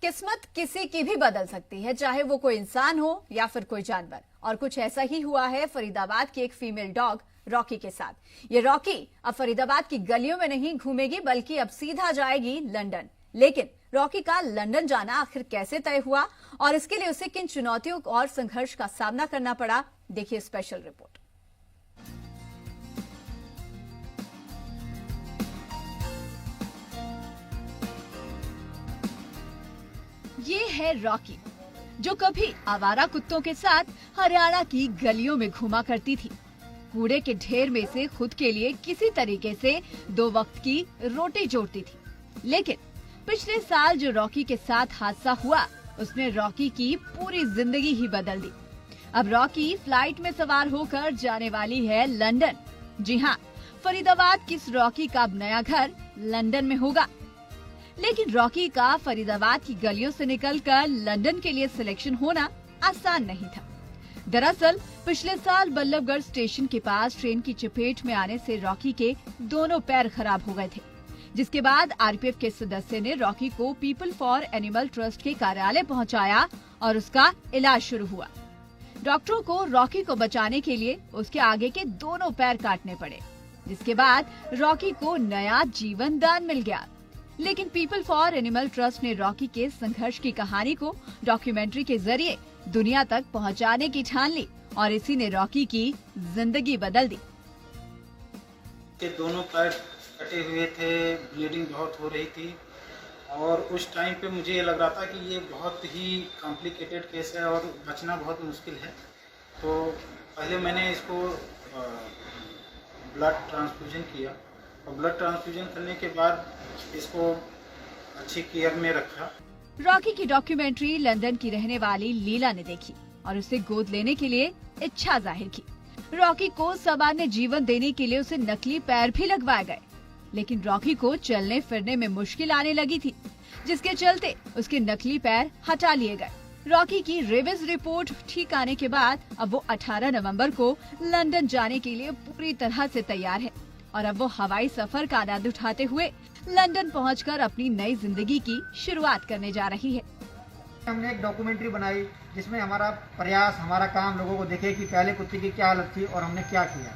किस्मत किसी की भी बदल सकती है, चाहे वो कोई इंसान हो या फिर कोई जानवर। और कुछ ऐसा ही हुआ है फरीदाबाद की एक फीमेल डॉग रॉकी के साथ। ये रॉकी अब फरीदाबाद की गलियों में नहीं घूमेगी, बल्कि अब सीधा जाएगी लंदन। लेकिन रॉकी का लंदन जाना आखिर कैसे तय हुआ और इसके लिए उसे किन चुनौतियों और संघर्ष का सामना करना पड़ा, देखिए स्पेशल रिपोर्ट। ये है रॉकी, जो कभी आवारा कुत्तों के साथ हरियाणा की गलियों में घूमा करती थी। कूड़े के ढेर में से खुद के लिए किसी तरीके से 2 वक्त की रोटी जोड़ती थी। लेकिन पिछले साल जो रॉकी के साथ हादसा हुआ, उसने रॉकी की पूरी जिंदगी ही बदल दी। अब रॉकी फ्लाइट में सवार होकर जाने वाली है लंदन। जी हाँ, फरीदाबाद की इस रॉकी का अब नया घर लंदन में होगा। लेकिन रॉकी का फरीदाबाद की गलियों से निकलकर लंदन के लिए सिलेक्शन होना आसान नहीं था। दरअसल पिछले साल बल्लभगढ़ स्टेशन के पास ट्रेन की चपेट में आने से रॉकी के दोनों पैर खराब हो गए थे, जिसके बाद आरपीएफ के सदस्य ने रॉकी को पीपल फॉर एनिमल ट्रस्ट के कार्यालय पहुंचाया और उसका इलाज शुरू हुआ। डॉक्टरों को रॉकी को बचाने के लिए उसके आगे के दोनों पैर काटने पड़े, जिसके बाद रॉकी को नया जीवन दान मिल गया। लेकिन पीपल फॉर एनिमल ट्रस्ट ने रॉकी के संघर्ष की कहानी को डॉक्यूमेंट्री के जरिए दुनिया तक पहुंचाने की ठान ली और इसी ने रॉकी की जिंदगी बदल दी। के दोनों पैर कटे हुए थे, ब्लीडिंग बहुत हो रही थी और उस टाइम पे मुझे ये लग रहा था कि ये बहुत ही कॉम्प्लिकेटेड केस है और बचना बहुत मुश्किल है। तो पहले मैंने इसको ब्लड ट्रांसफ्यूजन किया और ब्लड ट्रांसफ्यूजन करने के बाद इसको अच्छी केयर में रखा। रॉकी की डॉक्यूमेंट्री लंदन की रहने वाली लीला ने देखी और उसे गोद लेने के लिए इच्छा जाहिर की। रॉकी को सामान्य जीवन देने के लिए उसे नकली पैर भी लगवाए गए, लेकिन रॉकी को चलने फिरने में मुश्किल आने लगी थी, जिसके चलते उसके नकली पैर हटा लिए गए। रॉकी की रेविज रिपोर्ट ठीक आने के बाद अब वो 18 नवंबर को लंदन जाने के लिए पूरी तरह से तैयार है और अब वो हवाई सफर का आनंद उठाते हुए लंदन पहुंचकर अपनी नई जिंदगी की शुरुआत करने जा रही है। हमने एक डॉक्यूमेंट्री बनाई जिसमें हमारा प्रयास, हमारा काम लोगों को दिखे कि पहले कुत्ते की क्या हालत थी और हमने क्या किया।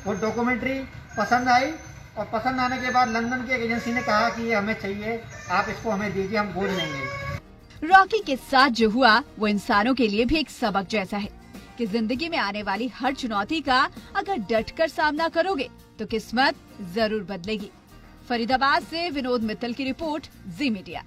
वो डॉक्यूमेंट्री पसंद आई और पसंद आने के बाद लंदन की एक एजेंसी ने कहा कि ये हमें चाहिए, आप इसको हमें दीजिए, हम गोद लेंगे। रॉकी के साथ जो हुआ वो इंसानों के लिए भी एक सबक जैसा है कि जिंदगी में आने वाली हर चुनौती का अगर डटकर सामना करोगे तो किस्मत जरूर बदलेगी। फरीदाबाद से विनोद मित्तल की रिपोर्ट, जी मीडिया।